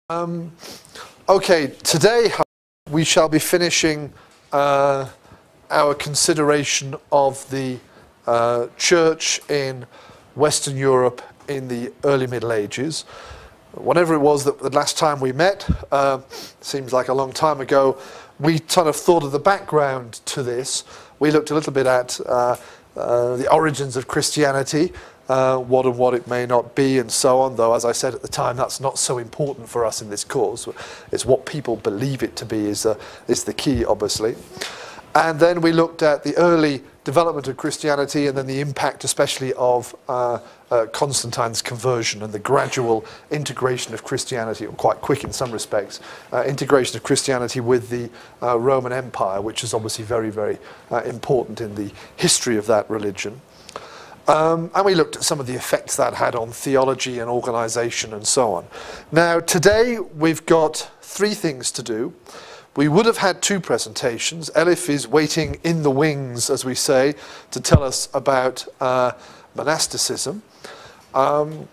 Okay, today we shall be finishing our consideration of the church in Western Europe in the early Middle Ages. Whenever it was that the last time we met, seems like a long time ago, we kind of thought of the background to this. We looked a little bit at the origins of Christianity, what it may not be, and so on, though, as I said at the time, that's not so important for us in this course. It's what people believe it to be is the key, obviously. And then we looked at the early development of Christianity and then the impact especially of Constantine's conversion and the gradual integration of Christianity, quite quick in some respects, integration of Christianity with the Roman Empire, which is obviously very, very important in the history of that religion. And we looked at some of the effects that had on theology and organisation and so on. Now, today we've got three things to do. We would have had two presentations. Elif is waiting in the wings, as we say, to tell us about monasticism. And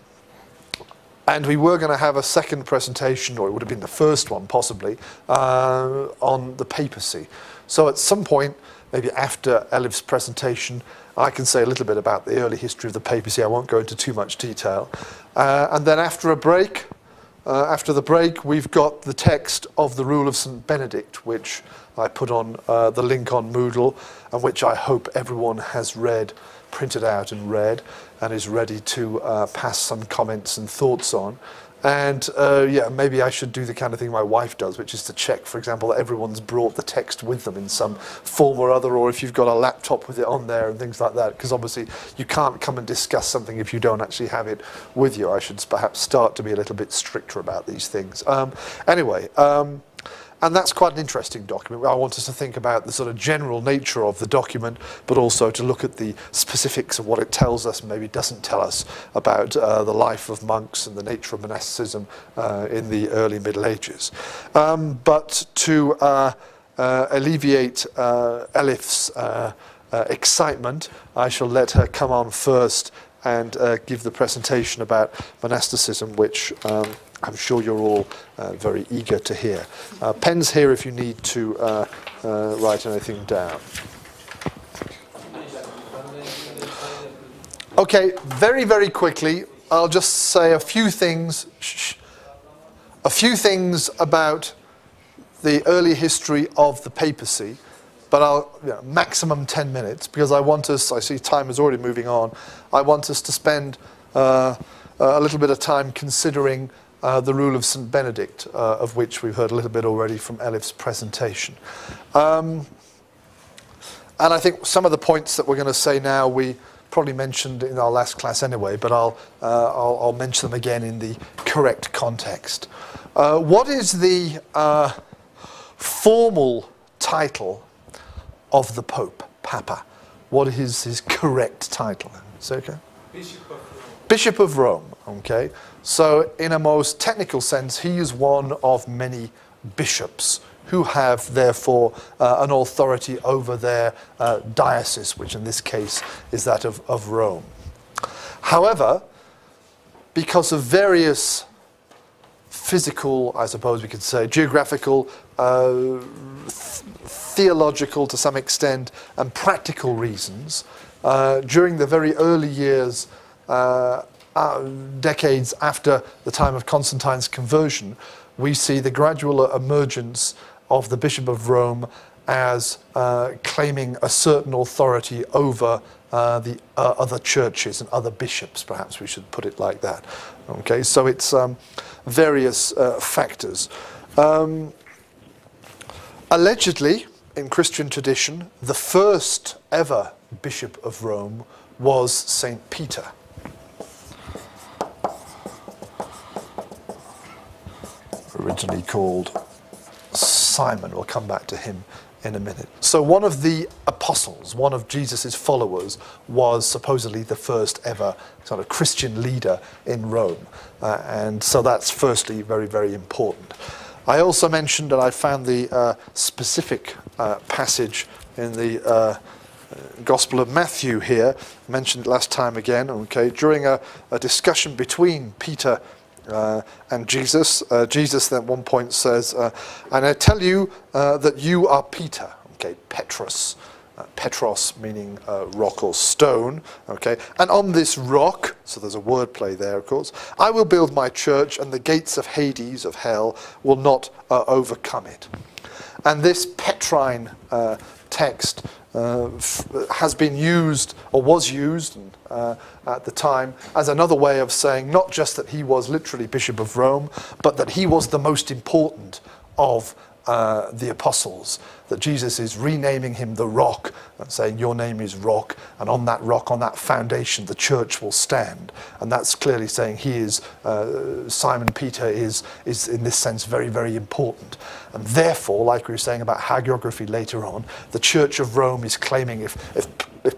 we were going to have a second presentation, or it would have been the first one possibly, on the papacy. So at some point, maybe after Elif's presentation, I can say a little bit about the early history of the papacy. I won't go into too much detail. And then after a break, after the break, we've got the text of the Rule of St Benedict, which I put on the link on Moodle, and which I hope everyone has read, printed out and read, and is ready to pass some comments and thoughts on. And yeah, maybe I should do the kind of thing my wife does, which is to check, for example, that everyone's brought the text with them in some form or other, or if you've got a laptop with it on there and things like that, because obviously you can't come and discuss something if you don't actually have it with you. I should perhaps start to be a little bit stricter about these things. Anyway, and that's quite an interesting document. I want us to think about the sort of general nature of the document, but also to look at the specifics of what it tells us and maybe doesn't tell us about the life of monks and the nature of monasticism in the early Middle Ages. But to alleviate Elif's excitement, I shall let her come on first and give the presentation about monasticism, which I'm sure you're all very eager to hear. Pens here if you need to write anything down. Okay, very, very quickly, I'll just say a few things about the early history of the papacy, but I'll maximum 10 minutes, because I want us, I see time is already moving on, I want us to spend a little bit of time considering the Rule of St Benedict, of which we've heard a little bit already from Elif's presentation. And I think some of the points that we're going to say now we probably mentioned in our last class anyway, but I'll mention them again in the correct context. What is the formal title of the Pope, Papa? What is his correct title? Is that okay? Bishop of Rome. Bishop of Rome, okay. So in a most technical sense, he is one of many bishops who have, therefore, an authority over their diocese, which in this case is that of Rome. However, because of various physical, I suppose we could say, geographical, theological to some extent, and practical reasons, during the very early years, decades after the time of Constantine's conversion, we see the gradual emergence of the Bishop of Rome as claiming a certain authority over the other churches and other bishops, perhaps we should put it like that. Okay, so it's various factors. Allegedly, in Christian tradition, the first ever Bishop of Rome was St. Peter. Originally called Simon. We'll come back to him in a minute. So one of the apostles, one of Jesus's followers, was supposedly the first ever sort of Christian leader in Rome. And so that's firstly very, very important. I also mentioned that I found the specific passage in the Gospel of Matthew here, mentioned last time again, okay, during a discussion between Peter And Jesus then at one point says, and I tell you that you are Peter, okay, Petros. Petros meaning rock or stone, okay, and on this rock, so there's a word play there, of course, I will build my church, and the gates of Hades, of hell, will not overcome it. And this Petrine text has been used, or was used at the time, as another way of saying not just that he was literally Bishop of Rome, but that he was the most important of the apostles, that Jesus is renaming him the Rock and saying your name is Rock, and on that rock, on that foundation, the church will stand. And that's clearly saying he is, Simon Peter is in this sense very, very important. And therefore, like we were saying about hagiography later on, the Church of Rome is claiming if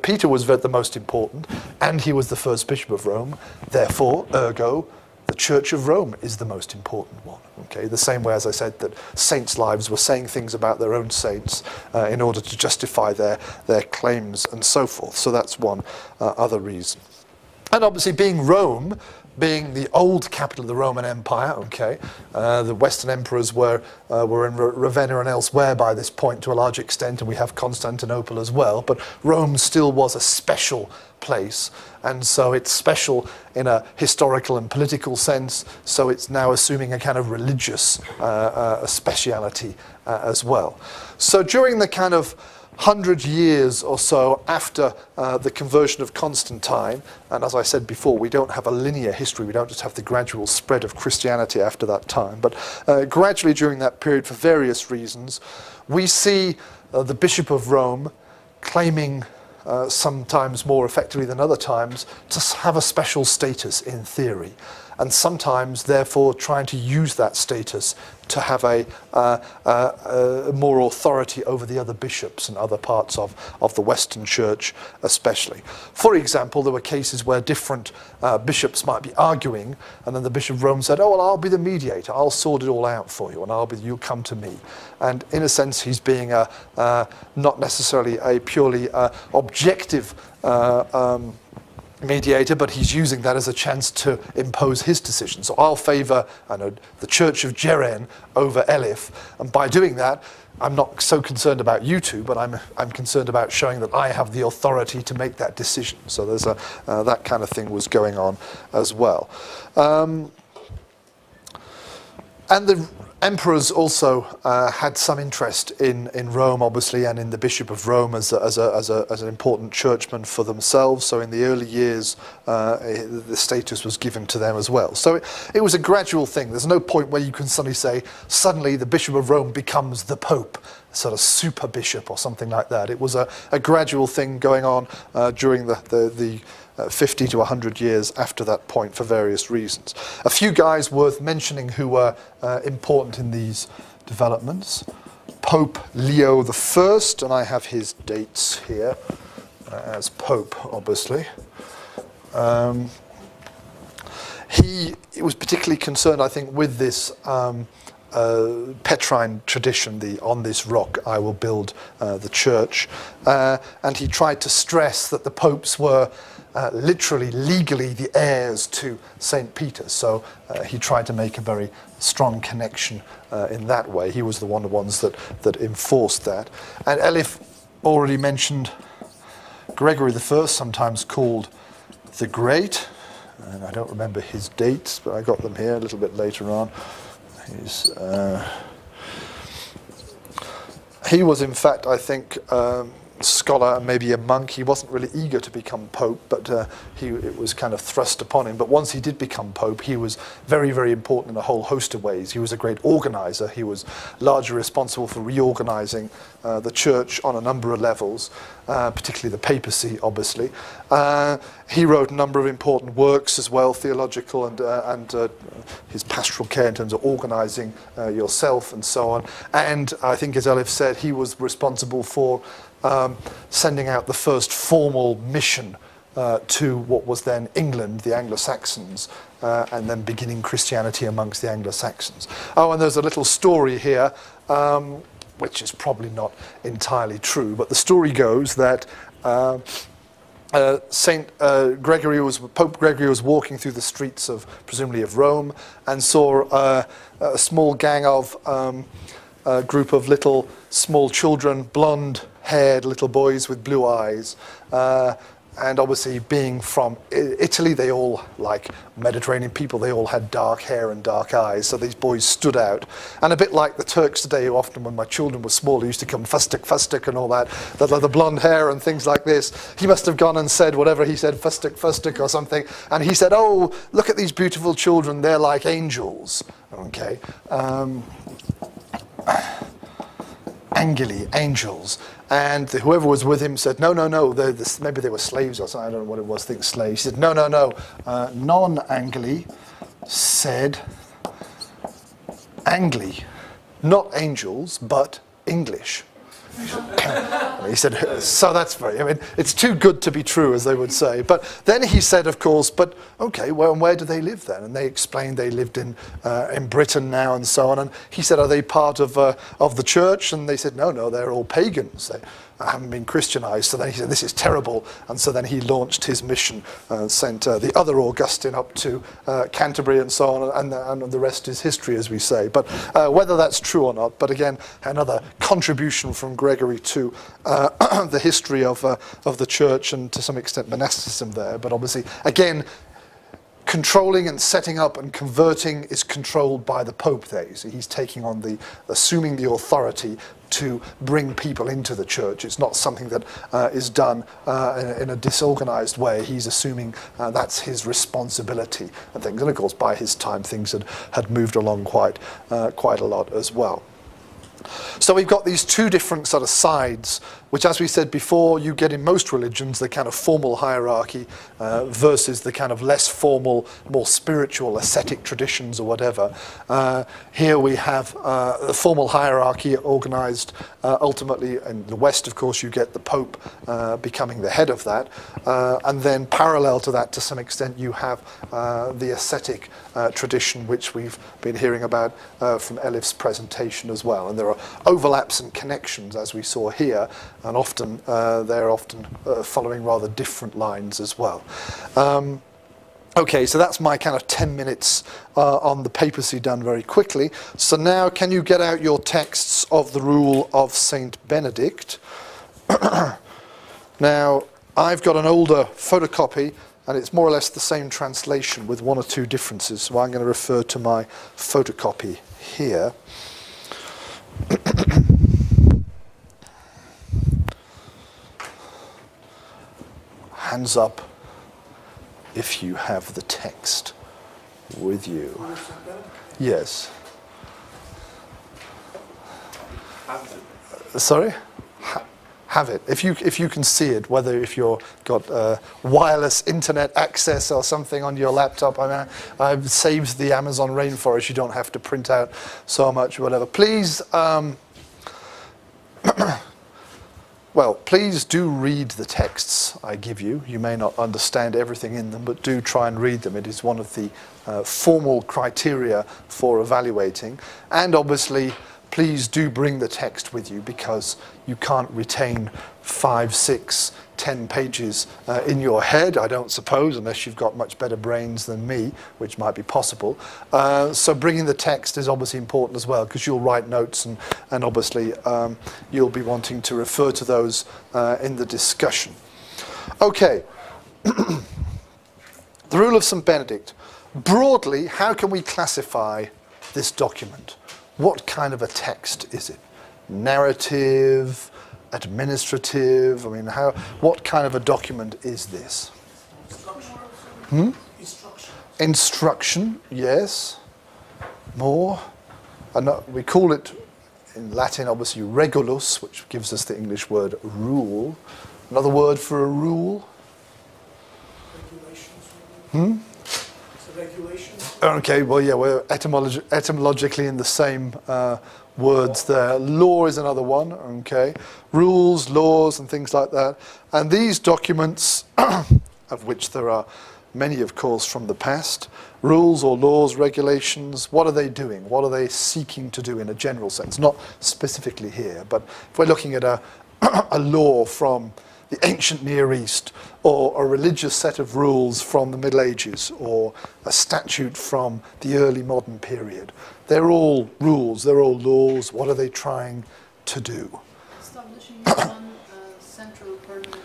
Peter was the most important and he was the first Bishop of Rome, therefore, ergo, the Church of Rome is the most important one. Okay, the same way as I said that saints' lives were saying things about their own saints in order to justify their claims and so forth. So that's one other reason. And obviously being Rome, being the old capital of the Roman Empire, okay, the Western emperors were in Ravenna and elsewhere by this point to a large extent, and we have Constantinople as well, but Rome still was a special place, and so it's special in a historical and political sense, so it's now assuming a kind of religious speciality as well. So during the kind of 100 years or so after the conversion of Constantine, and as I said before, we don't have a linear history, we don't just have the gradual spread of Christianity after that time, but gradually during that period, for various reasons, we see the Bishop of Rome claiming sometimes more effectively than other times to have a special status in theory, and sometimes therefore trying to use that status to have a more authority over the other bishops and other parts of the Western Church especially. For example, there were cases where different bishops might be arguing, and then the Bishop of Rome said, oh, well, I'll be the mediator, I'll sort it all out for you, and you'll come to me. And in a sense, he's being not necessarily a purely objective mediator, but he's using that as a chance to impose his decision. So I'll favour the Church of Jeren over Elif, and by doing that, I'm not so concerned about you two, but I'm concerned about showing that I have the authority to make that decision. So there's that kind of thing was going on as well. And the emperors also had some interest in Rome, obviously, and in the Bishop of Rome as an important churchman for themselves. So in the early years, the status was given to them as well. So it was a gradual thing. There's no point where you can suddenly say, suddenly the Bishop of Rome becomes the Pope, sort of super bishop or something like that. It was a gradual thing going on during the 50 to 100 years after that point for various reasons. A few guys worth mentioning who were important in these developments. Pope Leo the First, and I have his dates here as Pope, obviously. He was particularly concerned, I think, with this Petrine tradition, the on this rock I will build the church, and he tried to stress that the popes were literally, legally, the heirs to St. Peter. So he tried to make a very strong connection in that way. He was one of the ones that enforced that. And Elif already mentioned Gregory the First, sometimes called the Great, and I don't remember his dates, but I got them here a little bit later on. He was, in fact, I think, scholar and maybe a monk. He wasn't really eager to become pope, but it was kind of thrust upon him. But once he did become pope, he was very, very important in a whole host of ways. He was a great organizer. He was largely responsible for reorganizing the church on a number of levels, particularly the papacy, obviously. He wrote a number of important works as well, theological and his pastoral care in terms of organizing yourself and so on. And I think, as Elif said, he was responsible for sending out the first formal mission to what was then England, the Anglo-Saxons, and then beginning Christianity amongst the Anglo-Saxons. Oh, and there's a little story here, which is probably not entirely true, but the story goes that Pope Gregory was walking through the streets of, presumably of Rome, and saw a small gang of, a group of little small children, blonde-haired little boys with blue eyes. And obviously being from Italy, they all, like Mediterranean people, they all had dark hair and dark eyes, so these boys stood out. And a bit like the Turks today, who often, when my children were small, used to come fustic and all that, the blonde hair and things like this. He must have gone and said whatever he said, fustic or something, and he said, oh, look at these beautiful children, they're like angels. Okay. Angeli, angels. And whoever was with him said, no, maybe they were slaves or something, I don't know what it was, I think slaves. He said, no, non-Angeli said, Angli, not angels, but English. He said, so that's very, I mean, it's too good to be true, as they would say. But then he said, of course, but okay, well, and where do they live then? And they explained they lived in Britain now and so on. And he said, are they part of the church? And they said, no, they're all pagans. They haven't been Christianized. So then he said, this is terrible. And so then he launched his mission and sent the other Augustine up to Canterbury and so on. And the rest is history, as we say. But whether that's true or not, but again, another contribution from Gregory to the history of the church and to some extent monasticism there. But obviously, again, controlling and setting up and converting is controlled by the Pope there. So he's taking on assuming the authority to bring people into the church. It's not something that is done in a disorganized way. He's assuming that's his responsibility and things. And of course, by his time, things had moved along quite a lot as well. So we've got these two different sort of sides, which, as we said before, you get in most religions, the kind of formal hierarchy versus the kind of less formal, more spiritual, ascetic traditions or whatever. Here we have the formal hierarchy organized ultimately in the West, of course, you get the Pope becoming the head of that. And then parallel to that, to some extent, you have the ascetic tradition, which we've been hearing about from Elif's presentation as well. And there are overlaps and connections, as we saw here, and often they're often following rather different lines as well. Okay, so that's my kind of 10 minutes on the papacy done very quickly. So now, can you get out your texts of the Rule of St Benedict? Now, I've got an older photocopy, and it's more or less the same translation with one or two differences, so I'm going to refer to my photocopy here. Hands up if you have the text with you. Yes. Sorry? Have it. If you can see it, whether if you've got wireless internet access or something on your laptop. I mean, I've saved the Amazon rainforest. You don't have to print out so much, whatever. Please, well, please do read the texts I give you. You may not understand everything in them, but do try and read them. It is one of the formal criteria for evaluating. And obviously, please do bring the text with you, because you can't retain 5, 6, 10 pages in your head, I don't suppose, unless you've got much better brains than me, which might be possible. So bringing the text is obviously important as well, because you'll write notes and obviously you'll be wanting to refer to those in the discussion. Okay, the Rule of St Benedict. Broadly, how can we classify this document? What kind of a text is it? Narrative, administrative? I mean, what kind of a document is this? Instruction. Instruction. Instruction, yes. More. We call it, in Latin, obviously, regulus, which gives us the English word rule. Another word for a rule? Regulations. Regulations. Okay, well, yeah, we're etymologically in the same words there. Law is another one, okay. Rules, laws, and things like that. And these documents, of which there are many, of course, from the past, rules or laws, regulations, what are they doing? What are they seeking to do in a general sense? Not specifically here, but if we're looking at a law from the ancient Near East, or a religious set of rules from the Middle Ages, or a statute from the early modern period. They're all rules, they're all laws. What are they trying to do? Establishing one central permanent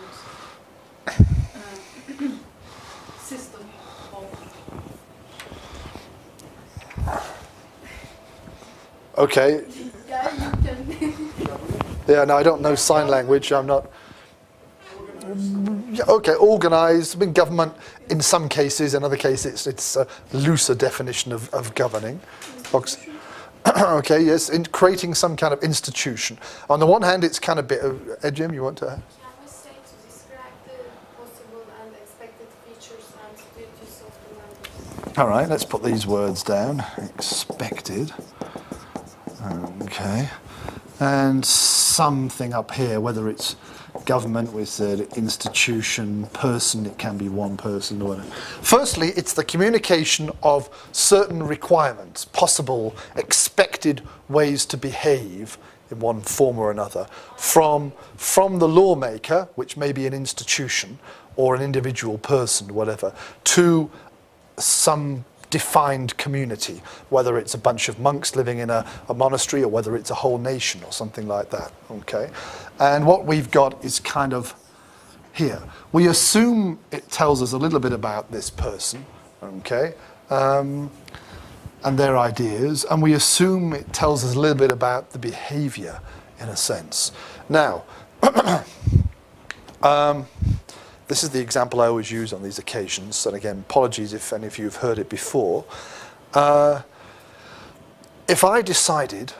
system of... Okay. Yeah, you can... Yeah, no, I don't know sign language. I'm not... Okay, organised. I mean, government in some cases, in other cases it's a looser definition of governing. Okay, yes, in creating some kind of institution. On the one hand, it's kind of bit of... Jim, you want to... Can we say to describe the possible and expected features and duties of the members? All right, let's put these words down. Expected. Okay. And something up here, whether it's government, we said institution, person, it can be one person or whatever. Firstly, it's the communication of certain requirements, possible, expected ways to behave in one form or another, from the lawmaker, which may be an institution or an individual person, whatever, to some defined community, whether it's a bunch of monks living in a monastery or whether it's a whole nation or something like that, okay? And what we've got is kind of here. We assume it tells us a little bit about this person, okay, and their ideas, and we assume it tells us a little bit about the behavior, in a sense. Now, this is the example I always use on these occasions, and again, apologies if any of you have heard it before. If I decided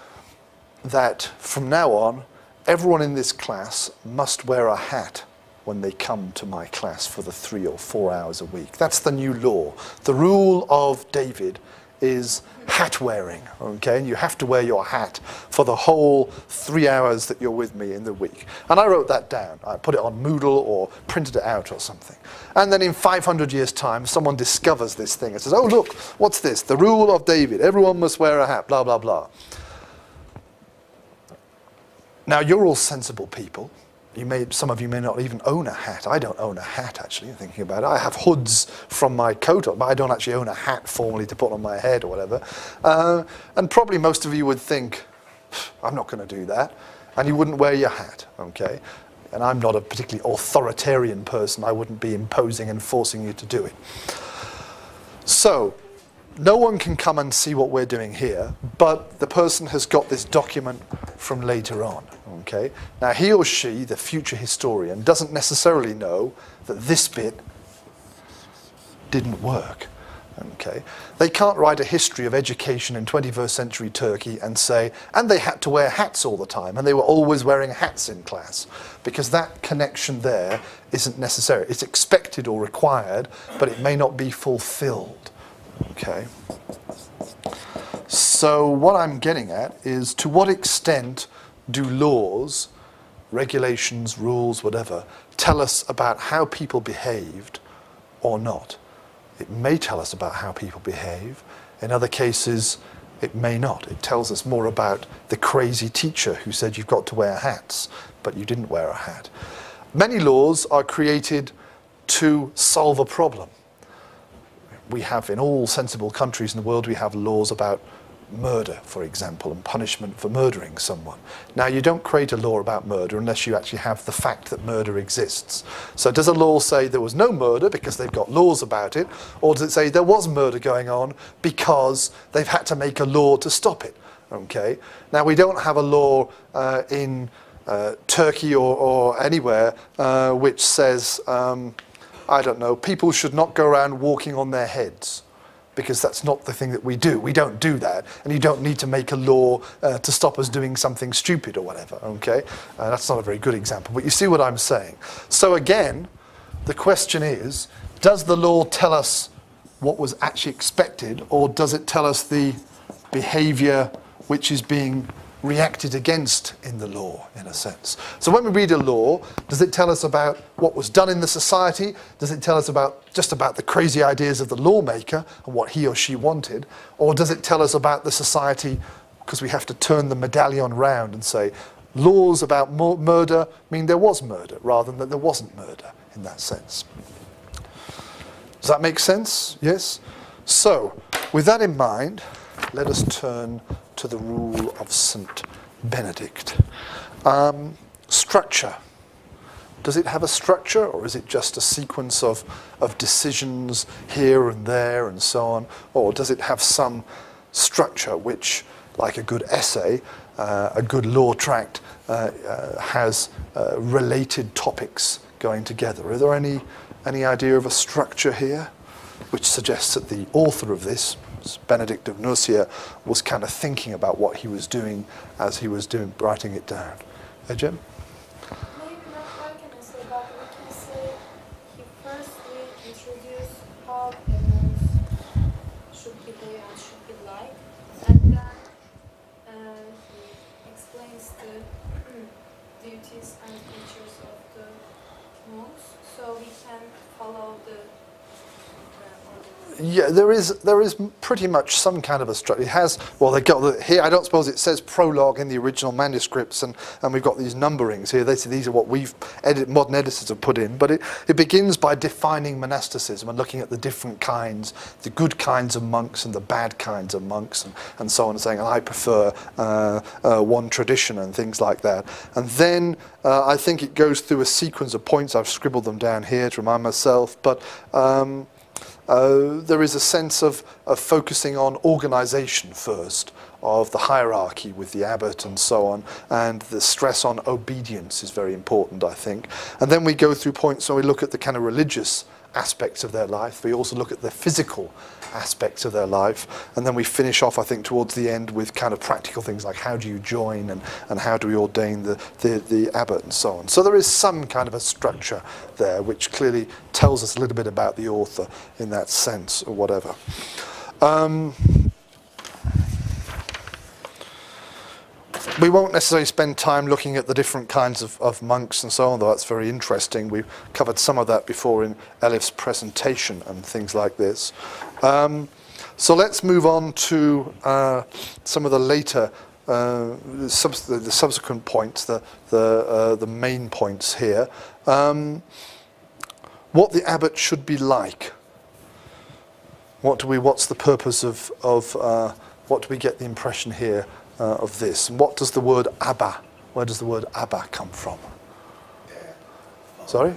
that from now on, everyone in this class must wear a hat when they come to my class for the 3 or 4 hours a week, that's the new law. The rule of David is hat wearing, okay? And you have to wear your hat for the whole 3 hours that you're with me in the week. And I wrote that down. I put it on Moodle or printed it out or something. And then in 500 years' time, someone discovers this thing and says, oh, look, what's this? The rule of David. Everyone must wear a hat, blah, blah, blah. Now, you're all sensible people. Some of you may not even own a hat. I don't own a hat, actually, thinking about it. I have hoods from my coat, but I don't actually own a hat formally to put on my head or whatever. And probably most of you would think, I'm not going to do that. And you wouldn't wear your hat, okay? And I'm not a particularly authoritarian person. I wouldn't be imposing and forcing you to do it. So, no one can come and see what we're doing here, but the person has got this document from later on, okay? Now, he or she, the future historian, doesn't necessarily know that this bit didn't work, okay? They can't write a history of education in 21st century Turkey and say, and they had to wear hats all the time, and they were always wearing hats in class, because that connection there isn't necessary. It's expected or required, but it may not be fulfilled. Okay, so what I'm getting at is, to what extent do laws, regulations, rules, whatever, tell us about how people behaved or not? It may tell us about how people behave. In other cases, it may not. It tells us more about the crazy teacher who said you've got to wear hats, but you didn't wear a hat. Many laws are created to solve a problem. We have, in all sensible countries in the world, we have laws about murder, for example, and punishment for murdering someone. Now, you don't create a law about murder unless you actually have the fact that murder exists. So does a law say there was no murder because they've got laws about it, or does it say there was murder going on because they've had to make a law to stop it? Okay. Now, we don't have a law in Turkey or anywhere which says, I don't know, people should not go around walking on their heads, because that's not the thing that we do. We don't do that, and you don't need to make a law to stop us doing something stupid or whatever, okay? That's not a very good example, but you see what I'm saying. So again, the question is, does the law tell us what was actually expected, or does it tell us the behavior which is being reacted against in the law, in a sense? So when we read a law, does it tell us about what was done in the society? Does it tell us just about the crazy ideas of the lawmaker and what he or she wanted? Or does it tell us about the society, because we have to turn the medallion round and say, laws about murder mean there was murder rather than that there wasn't murder in that sense. Does that make sense? Yes? So, with that in mind, let us turn to the Rule of St Benedict. Structure. Does it have a structure, or is it just a sequence of decisions here and there and so on? Or does it have some structure which, like a good essay, a good law tract, has related topics going together? Are there any idea of a structure here which suggests that the author of this, Benedict of Nursia, was kind of thinking about what he was doing as he was writing it down? Jim? Maybe not what can I say, but we can say he firstly introduced how animals should behave and should be like, and then he explains the duties and features of the monks, so we can follow the Yeah, there is pretty much some kind of a structure. It has, well, they got here. I don't suppose it says prologue in the original manuscripts, and we've got these numberings here. They say these are what modern editors have put in. But it begins by defining monasticism and looking at the different kinds, the good kinds of monks and the bad kinds of monks, and so on, and saying, I prefer one tradition and things like that. And then I think it goes through a sequence of points. I've scribbled them down here to remind myself, but. There is a sense of focusing on organisation first, of the hierarchy with the abbot and so on, and the stress on obedience is very important, I think. And then we go through points where we look at the kind of religious aspects of their life. We also look at the physical aspects of their life, and then we finish off, I think, towards the end with kind of practical things like how do you join and how do we ordain the abbot and so on. So there is some kind of a structure there which clearly tells us a little bit about the author in that sense or whatever. We won't necessarily spend time looking at the different kinds of monks and so on, though that's very interesting. We've covered some of that before in Elif's presentation and things like this. So let's move on to some of the later, the subsequent points, the main points here. What the abbot should be like. What's the purpose of what do we get the impression here of this? And what does the word Abba, where does the word Abba come from? Sorry?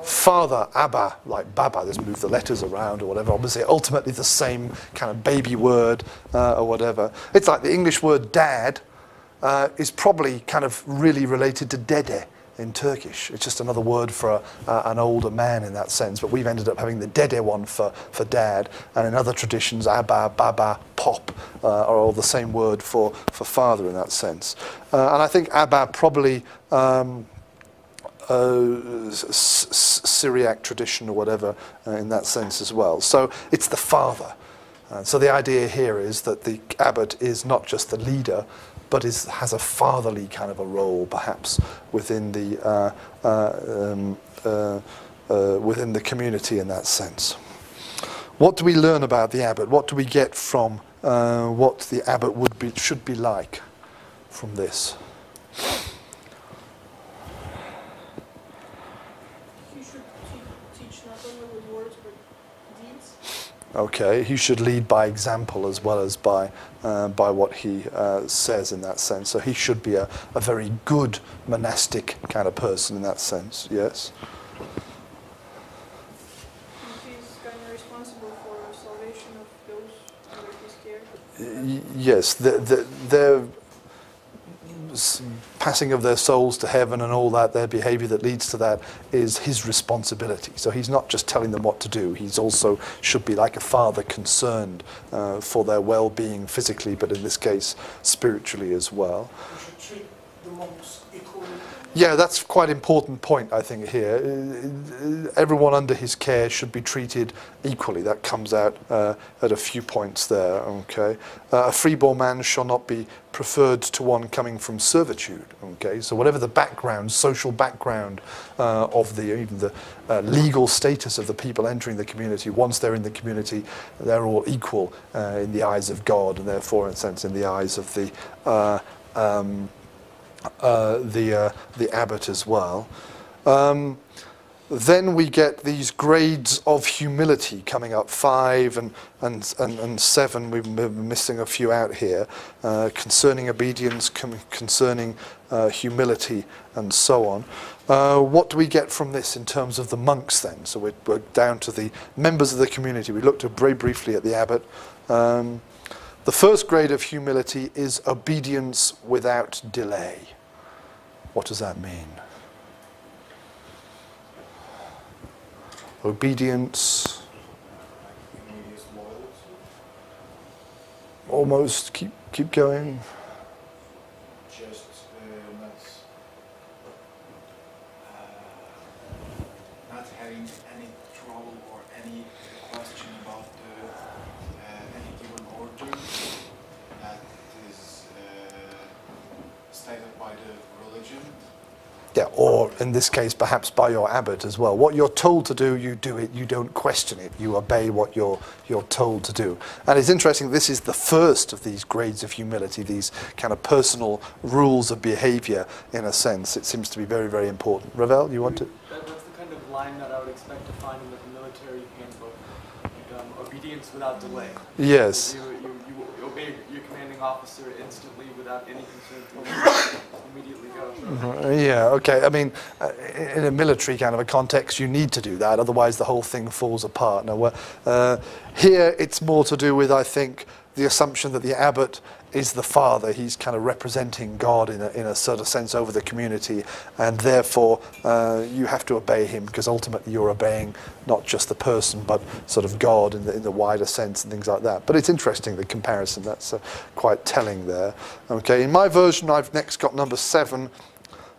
Father, Abba, like Baba, let's move the letters around or whatever. Obviously, ultimately the same kind of baby word or whatever. It's like the English word dad is probably kind of really related to dede in Turkish. It's just another word for an older man in that sense, but we've ended up having the dede one for dad, and in other traditions, Abba, Baba, Pop are all the same word for father in that sense. And I think Abba probably Syriac tradition or whatever in that sense as well. So it's the father. So the idea here is that the abbot is not just the leader, but has a fatherly kind of a role, perhaps, within the community in that sense. What do we learn about the abbot? What do we get from what the abbot should be like from this? He should teach not only with words but deeds. Okay, he should lead by example as well as by what he says in that sense. So he should be a very good monastic kind of person in that sense, yes. He's kind of responsible for salvation of those under his care. Yes, their passing of their souls to heaven and all that, their behaviour that leads to that is his responsibility. So he's not just telling them what to do, he's also should be like a father concerned for their well-being physically, but in this case spiritually as well. We should treat the monks equally. Yeah, that's quite an important point, I think, here. Everyone under his care should be treated equally. That comes out at a few points there, okay? A freeborn man shall not be preferred to one coming from servitude, okay? So whatever the background, social background of even the legal status of the people entering the community, once they're in the community, they're all equal in the eyes of God, and therefore, in a sense, in the eyes of the the abbot as well. Then we get these grades of humility coming up, 5 and 7. We're missing a few out here, concerning obedience, concerning humility, and so on. What do we get from this in terms of the monks then? So we're down to the members of the community. We looked very briefly at the abbot. The first grade of humility is obedience without delay. What does that mean? Obedience. Almost. Keep going. Just not having any trouble or any question about any given order that is stated by the religion. Yeah, or in this case, perhaps by your abbot as well. What you're told to do, you do it. You don't question it. You obey what you're told to do. And it's interesting, this is the first of these grades of humility, these kind of personal rules of behavior, in a sense. It seems to be very, very important. Ravel, you want to? That's the kind of line that I would expect to find in the military handbook. Obedience without delay. Yes. You obey your commanding officer instantly without any concern. Immediately go. Yeah, okay. I mean, in a military kind of a context, you need to do that, otherwise the whole thing falls apart. Now, here it's more to do with, I think, the assumption that the abbot is the father. He's kind of representing God in a sort of sense over the community, and therefore you have to obey him, because ultimately you're obeying not just the person but sort of God in the wider sense and things like that. But it's interesting, the comparison. That's quite telling there. Okay, in my version I've next got number 7,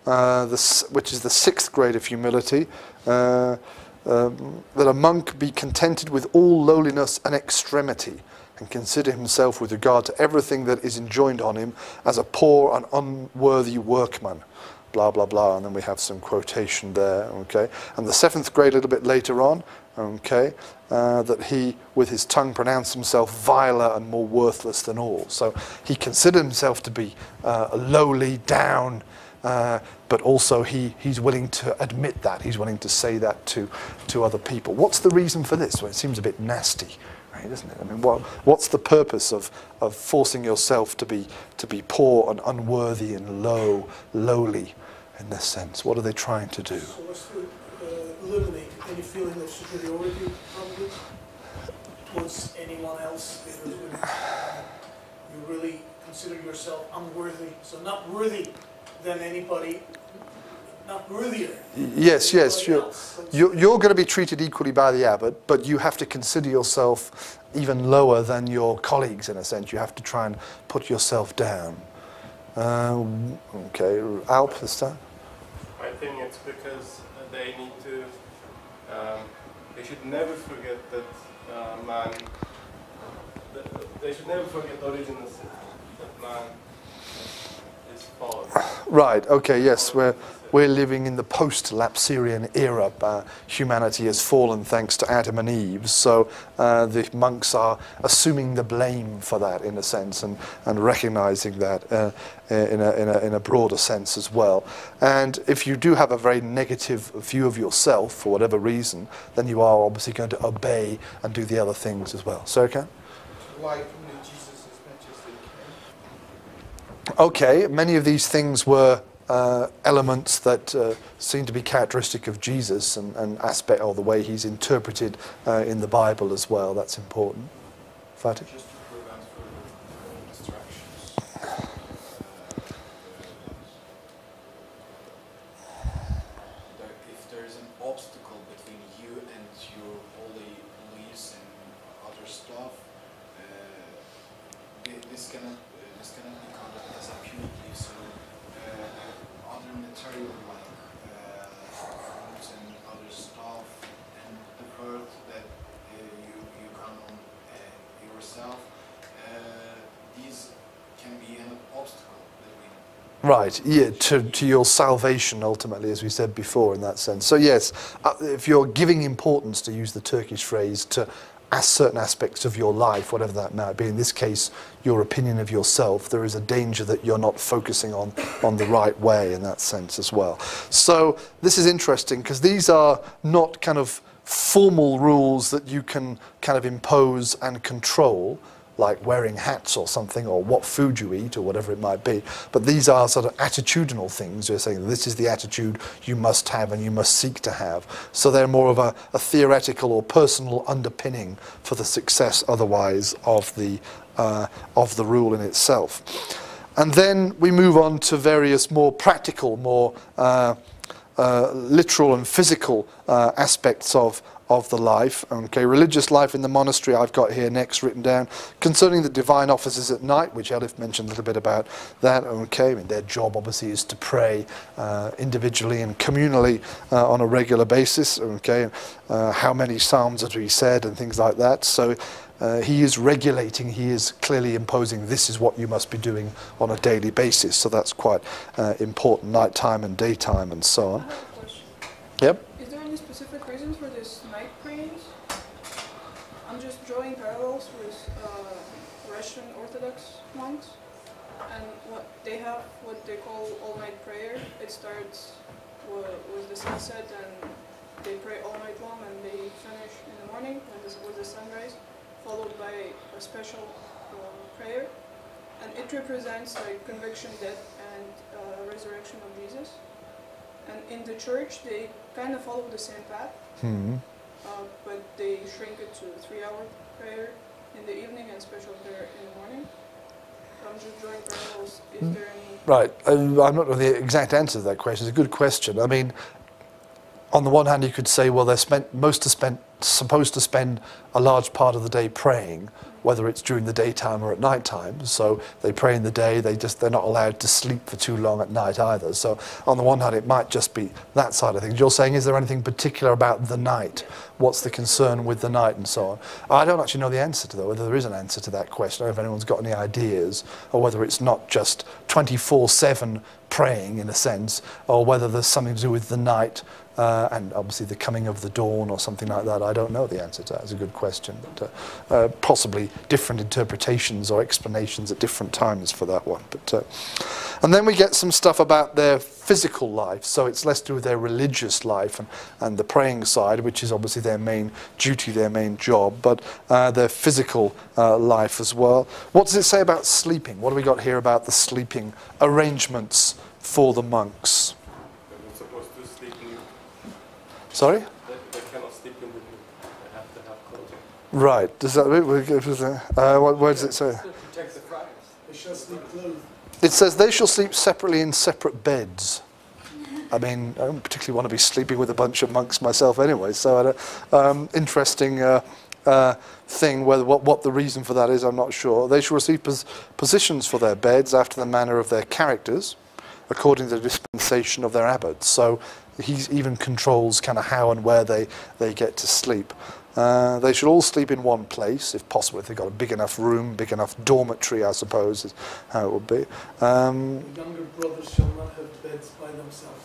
which is the 6th grade of humility. That a monk be contented with all lowliness and extremity, and consider himself with regard to everything that is enjoined on him as a poor and unworthy workman, blah, blah, blah. And then we have some quotation there, okay. And the 7th grade a little bit later on, okay, that he, with his tongue, pronounced himself viler and more worthless than all. So he considered himself to be lowly, down, but also he's willing to admit that. He's willing to say that to other people. What's the reason for this? Well, it seems a bit nasty, right, isn't it? I mean, what's the purpose of forcing yourself to be poor and unworthy and lowly in this sense? What are they trying to do? So as to eliminate any feeling of superiority, probably, towards anyone else, because when you really consider yourself unworthy, so not worthy than anybody, not worthier. Yes, you're going to be treated equally by the abbot, but you have to consider yourself even lower than your colleagues, in a sense. You have to try and put yourself down. Okay, Alp, this time? I think it's because they need to, they should never forget that they should never forget original sin, that man is fallen. Right, okay, yes, we're living in the post-Lapsarian era. Humanity has fallen thanks to Adam and Eve, so the monks are assuming the blame for that, in a sense, and recognizing that in a broader sense as well. And if you do have a very negative view of yourself, for whatever reason, then you are obviously going to obey and do the other things as well. Serkan? Like Jesus as much as they can. Okay, many of these things were elements that seem to be characteristic of Jesus and aspect of the way he's interpreted in the Bible as well. That's important. Fatih? Just to prevent further distractions. If there is an obstacle between you and your holy beliefs and other stuff, this cannot be conducted as a pure belief. So other material like fruits and other stuff, and the word that you come on yourself, these can be an obstacle between. Right, yeah, to your salvation ultimately, as we said before, in that sense. So yes, if you're giving importance, to use the Turkish phrase, to certain aspects of your life, whatever that might be. In this case, your opinion of yourself. There is a danger that you're not focusing on the right way in that sense as well. So this is interesting because these are not kind of formal rules that you can kind of impose and control, like wearing hats or something, or what food you eat, or whatever it might be. But these are sort of attitudinal things. You're saying this is the attitude you must have and you must seek to have. So they're more of a theoretical or personal underpinning for the success otherwise of the rule in itself. And then we move on to various more practical, more literal and physical aspects of the life. Okay, religious life in the monastery I've got here next written down. Concerning the divine offices at night, which Elif mentioned a little bit about that. Okay, I mean, their job obviously is to pray individually and communally on a regular basis. Okay, how many psalms are to be said and things like that. So he is regulating, he is clearly imposing this is what you must be doing on a daily basis. So that's quite important, nighttime and daytime and so on. I have a question. Yep. Is there any specific reasons for this night prayings? I'm just drawing parallels with Russian Orthodox monks, and what they have, what they call all-night prayer. It starts with the sunset, and they pray all night long, and they finish in the morning with the sunrise, followed by a special prayer, and it represents like conviction, death, and resurrection of Jesus. And in the church, they kind of follow the same path, but they shrink it to 3-hour prayer in the evening and special prayer in the morning. So I'm just drawing parallels. Is there any... Right. I'm not know the exact answer to that question. It's a good question. I mean, on the one hand, you could say, well, they're supposed to spend a large part of the day praying, whether it's during the daytime or at night time. So they pray in the day, they're not allowed to sleep for too long at night either. So on the one hand, it might just be that side of things. You're saying, is there anything particular about the night? What's the concern with the night and so on? I don't actually know the answer to that, whether there is an answer to that question, or if anyone's got any ideas, or whether it's not just 24/7 praying in a sense, or whether there's something to do with the night and obviously the coming of the dawn or something like that. I don't know the answer to that. It's a good question, but possibly different interpretations or explanations at different times for that one. But and then we get some stuff about their physical life, so it's less to do with their religious life and the praying side, which is obviously their main duty, their main job, but their physical life as well. What does it say about sleeping? What do we got here about the sleeping arrangements for the monks? They're not supposed to sleep nude. Sorry? They cannot sleep in the nude. They have to have clothing. Right. Does that what does it say? Protect the friars. They shall sleep clothed. It says they shall sleep separately in separate beds. I mean, I don't particularly want to be sleeping with a bunch of monks myself anyway, so I don't, interesting thing. What the reason for that is, I'm not sure. They shall receive positions for their beds after the manner of their characters, according to the dispensation of their abbots. So he even controls kind of how and where they get to sleep. They should all sleep in one place, if possible, if they've got a big enough room, big enough dormitory, I suppose, is how it would be. Younger brothers shall not have beds by themselves.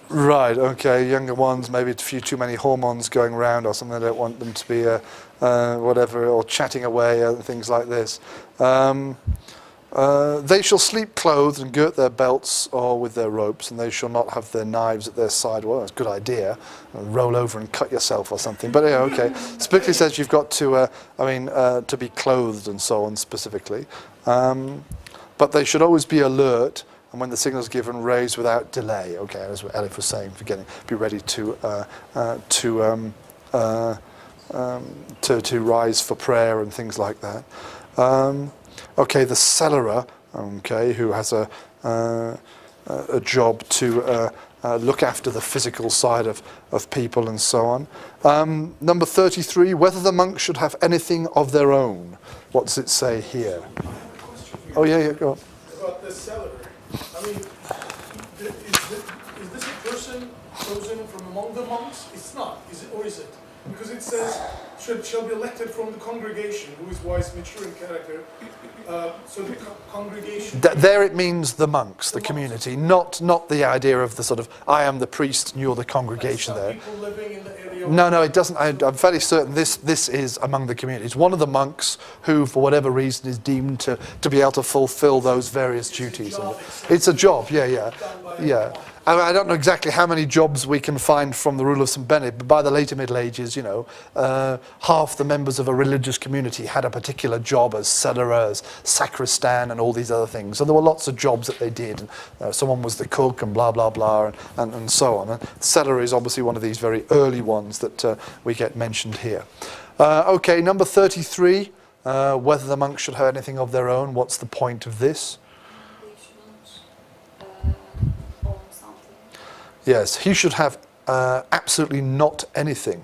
Right, okay, younger ones, maybe a few too many hormones going around or something. They don't want them to be, whatever, or chatting away and things like this. They shall sleep clothed and girt their belts or with their ropes, and they shall not have their knives at their side. Well, that's a good idea. Roll over and cut yourself or something. But yeah, okay. Specifically says you've got to, to be clothed and so on specifically. But they should always be alert, and when the signal is given, raise without delay. Okay, as what Elif was saying, be ready to rise for prayer and things like that. Okay, the cellarer, okay, who has a job to look after the physical side of people and so on. Number 33, whether the monks should have anything of their own. What does it say here? I have a question for you. Oh, yeah, go on. About the cellarer. I mean, is this a person chosen from among the monks? It's not, is it, or is it? because it says, shall be elected from the congregation, who is wise, mature in character. So the congregation... There it means the monks, the monks. community, not the idea of the sort of, I am the priest and you're the congregation there. People living in the area... No, it doesn't. I'm fairly certain this is among the community. It's one of the monks who, for whatever reason, is deemed to be able to fulfill those various duties. It's a job, yeah. I don't know exactly how many jobs we can find from the Rule of St Benedict, but by the later Middle Ages, half the members of a religious community had a particular job as cellarer, as sacristan, and all these other things. So there were lots of jobs that they did. And, someone was the cook, and blah, blah, blah, and so on. And cellarer is obviously one of these very early ones that we get mentioned here. Okay, number 33, whether the monks should have anything of their own. What's the point of this? Yes, he should have absolutely not anything.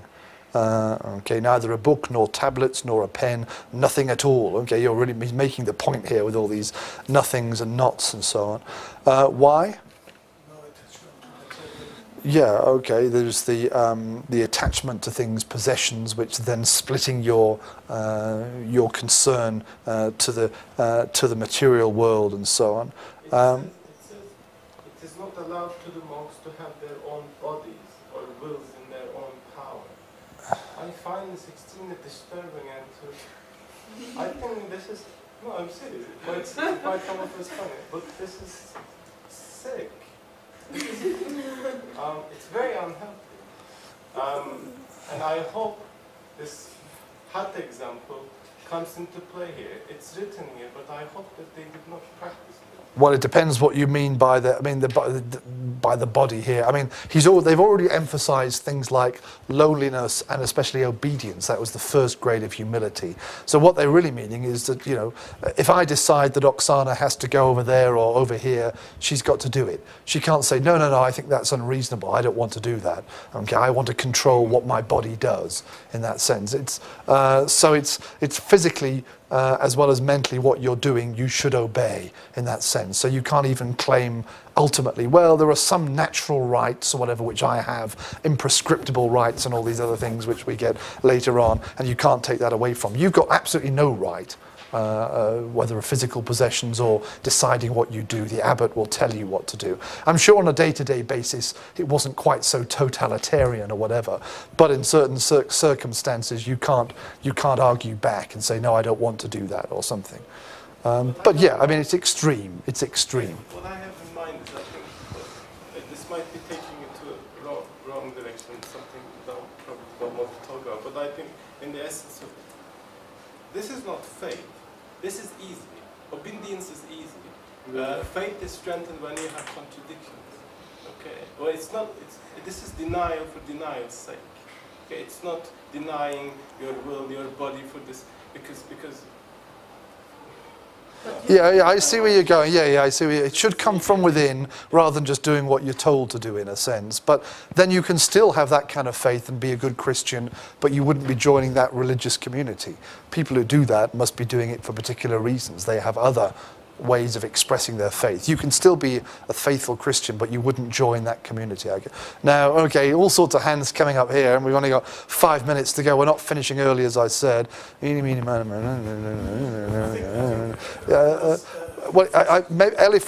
Okay, neither a book, nor tablets, nor a pen, nothing at all. Okay, he's making the point here with all these nothings and nots and so on. Why? Yeah, okay. There's the attachment to things, possessions, which then splitting your concern to the material world and so on. It is not allowed to the monks to have their own bodies or wills in their own power. I find this extremely disturbing, and I think this is, no, I'm serious, it might come off as funny, but this is sick. It's very unhealthy. And I hope this hut example comes into play here. It's written here, but I hope that they did not practice it. Well, it depends what you mean by by the body here. I mean, they've already emphasized things like lowliness and especially obedience. That was the first grade of humility. So what they're really meaning is that, if I decide that Oksana has to go over there or over here, she's got to do it. She can't say, no, I think that's unreasonable. I don't want to do that. Okay, I want to control what my body does in that sense. So it's physically as well as mentally what you're doing, you should obey in that sense. So you can't even claim ultimately, well, there are some natural rights or whatever which I have, imprescriptible rights and all these other things which we get later on, and you can't take that away from. You've got absolutely no right, whether physical possessions or deciding what you do. The abbot will tell you what to do. I'm sure on a day-to-day basis it wasn't quite so totalitarian or whatever, but in certain circumstances you can't argue back and say, no, I don't want to do that or something. But yeah, I mean, it's extreme. It's extreme. What I have in mind is I think that this might be taking it to a wrong direction, something we probably don't want to talk about, but I think in the essence of this is not faith. This is easy. Obedience is easy. Faith is strengthened when you have contradictions. Okay. Well, it's not. This is denial for denial's sake. Okay. It's not denying your will, your body for this because. Yeah, I see where you're going. Yeah, I see it should come from within rather than just doing what you're told to do in a sense. But then you can still have that kind of faith and be a good Christian, but you wouldn't be joining that religious community. People who do that must be doing it for particular reasons. They have other ways of expressing their faith. You can still be a faithful Christian, but you wouldn't join that community. Now, okay, all sorts of hands coming up here, and we've only got 5 minutes to go. We're not finishing early, as I said. Elif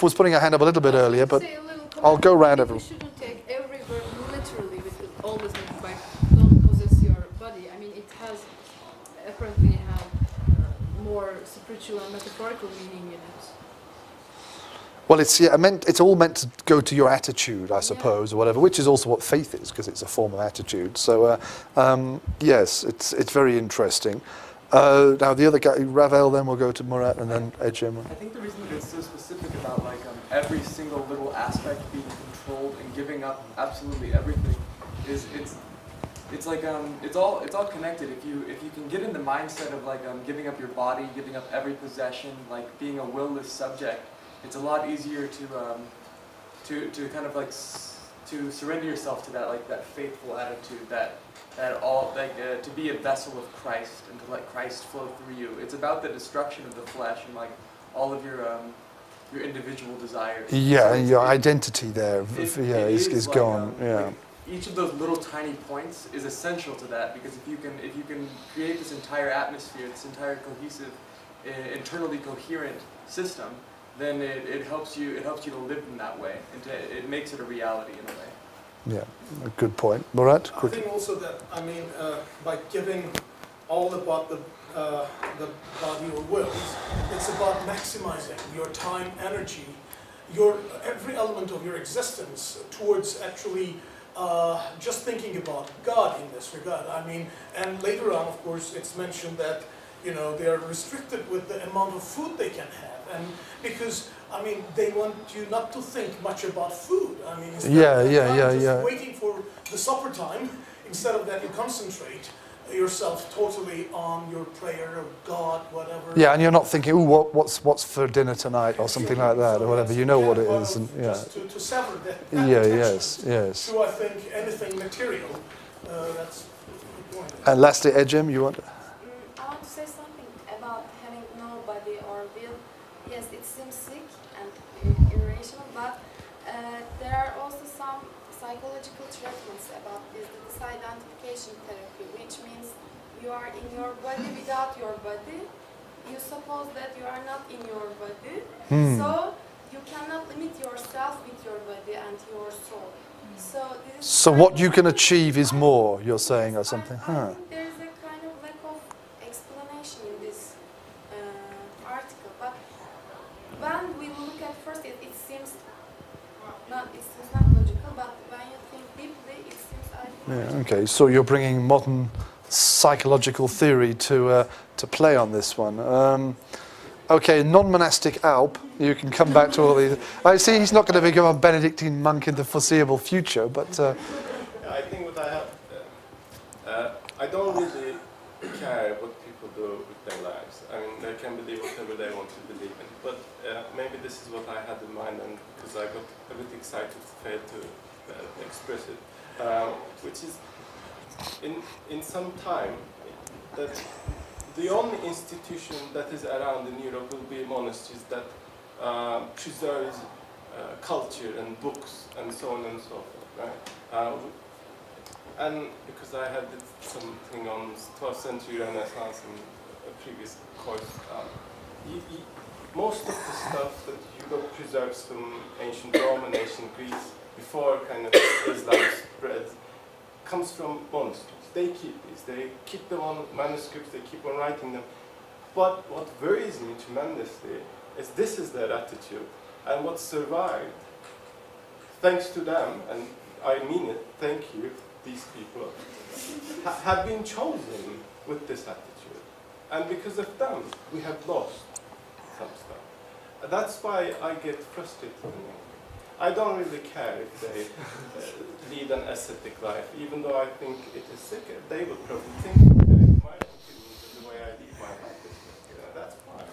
was putting her hand up a little bit earlier, but I'll go round everyone. You shouldn't take every word literally, which is always meant by don't possess your body. I mean, it has apparently have more spiritual and metaphorical meaning in it. Well, it's all meant to go to your attitude, I suppose, or whatever, which is also what faith is, because it's a form of attitude. So, yes, it's very interesting. Now, the other guy, Ravel, then we'll go to Murat, and then Ecem. I think the reason that it's so specific about every single little aspect being controlled and giving up absolutely everything is it's all connected. If you can get in the mindset of giving up your body, giving up every possession, being a willless subject, it's a lot easier to kind of to surrender yourself to that faithful attitude, to be a vessel of Christ and to let Christ flow through you. It's about the destruction of the flesh and all of your individual desires. Yeah, and your identity there, is gone. Yeah. each of those little tiny points is essential to that, because if you can create this entire atmosphere, this entire cohesive, internally coherent system, then it helps you to live in that way, and it makes it a reality in a way. Yeah, a good point. Murat? I think also that, I mean, by giving all about the body or wills, it's about maximizing your time, energy, every element of your existence towards actually just thinking about God in this regard. I mean, and later on, of course, it's mentioned that, you know, they are restricted with the amount of food they can have, and because, I mean, they want you not to think much about food. I mean, instead of just waiting for the supper time, instead of that you concentrate yourself totally on your prayer of God, whatever. Yeah, and you're not thinking, oh, what's for dinner tonight, or something like that, or whatever. You know what it is, and yeah. Just to sever that Yeah, yes. So I think anything material, that's the point. And lastly, Ecem, you want? I want to say something about having no body or will. Yes, it seems sick and irrational, but there are also some psychological treatments about this disidentification therapy, which means you are in your body without your body. You suppose that you are not in your body, so you cannot limit yourself with your body and your soul. So what you can achieve is more, you're saying, or something? I think there is a kind of lack of explanation in this article, but when we look at first, it seems not logical, but when you think deeply, it seems Yeah, okay, so you're bringing modern psychological theory to play on this one. Okay, non-monastic Alp, you can come back to all these. I see he's not going to become a Benedictine monk in the foreseeable future, but... I think what I have, I don't really care what people do with their lives. I mean, they can believe whatever they want to believe in, but maybe this is what I had in mind, and because I got a bit excited, failed to express it, which is, in some time, that the only institution that is around in Europe will be monasteries that preserves culture and books and so on and so forth, right? And because I had something on 12th century Renaissance in a previous course, most of the stuff that Europe preserves from ancient Rome and ancient Greece before kind of Islam spread comes from monasteries. They keep these, they keep them on manuscripts, they keep on writing them. But what worries me tremendously is this is their attitude, and what survived, thanks to them, and I mean it, thank you, these people, have been chosen with this attitude. And because of them, we have lost some stuff. That's why I get frustrated. I don't really care if they lead an ascetic life, even though I think it is sick. They will probably think my opinion is the way I lead my life. That's fine.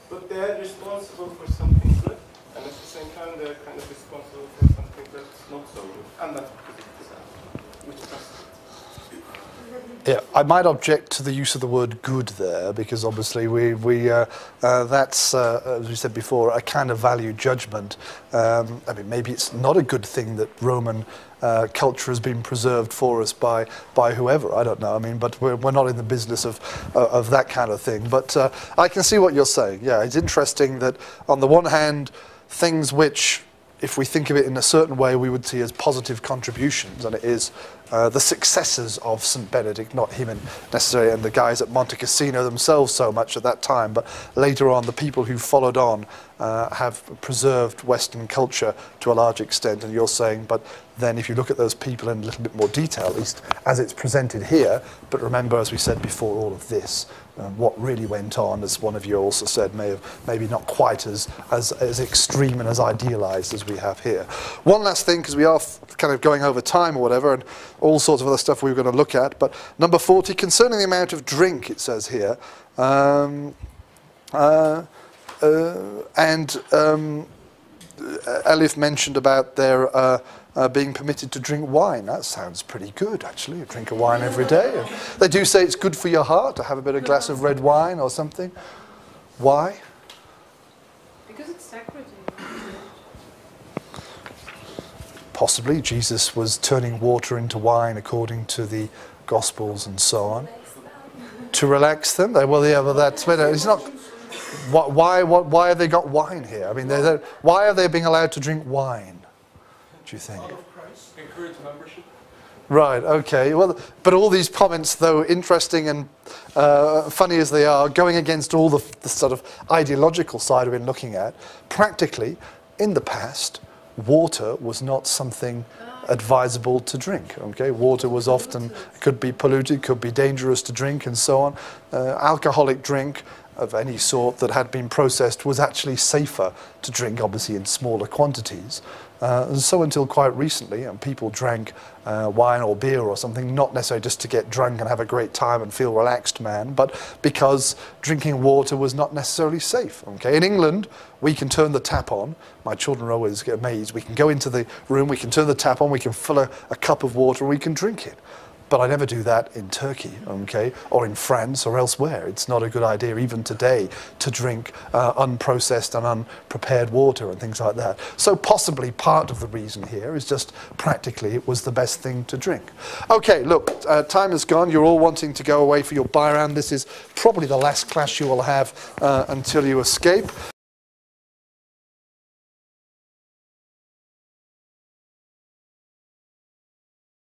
But they're responsible for something good, and at the same time they're kind of responsible for something that's not so good. And that's because of this, which frustrates. Yeah, I might object to the use of the word good there, because obviously that's, as we said before, a kind of value judgment. I mean, maybe it's not a good thing that Roman culture has been preserved for us by whoever, I don't know. I mean, but we're not in the business of that kind of thing. But I can see what you're saying. Yeah, it's interesting that on the one hand, things which, if we think of it in a certain way, we would see as positive contributions, and it is the successors of St Benedict, not him necessarily and the guys at Monte Cassino themselves so much at that time, but later on the people who followed on have preserved Western culture to a large extent. And you're saying, but then if you look at those people in a little bit more detail, at least as it's presented here, but remember, as we said before, all of this, what really went on, as one of you also said, maybe not quite as extreme and as idealized as we have here. One last thing, because we are kind of going over time or whatever, and all sorts of other stuff we were going to look at, but number 40, concerning the amount of drink, it says here, Elif mentioned about their being permitted to drink wine. That sounds pretty good, actually. You drink a wine every day. They do say it's good for your heart to have a bit of glass of red wine or something. Why? Because it's sacred. Possibly Jesus was turning water into wine according to the Gospels and so on. To relax them? Well, yeah, well, that's better. It's not. Why have they got wine here? I mean, why are they being allowed to drink wine? Do you think? Encourage membership. Right. Okay. Well, but all these comments, though interesting and funny as they are, going against all the sort of ideological side we've been looking at, practically, in the past, water was not something advisable to drink. Okay, water was often, could be polluted, could be dangerous to drink, and so on. Alcoholic drink of any sort that had been processed was actually safer to drink, obviously in smaller quantities. And so until quite recently, people drank wine or beer or something, not necessarily just to get drunk and have a great time and feel relaxed, but because drinking water was not necessarily safe. Okay, in England, we can turn the tap on. My children always get amazed. We can go into the room, we can turn the tap on, we can fill a cup of water, and we can drink it. But I never do that in Turkey, okay, or in France or elsewhere. It's not a good idea even today to drink unprocessed and unprepared water and things like that. So possibly part of the reason here is just practically it was the best thing to drink. Okay, look, time has gone. You're all wanting to go away for your buy round. This is probably the last class you will have until you escape.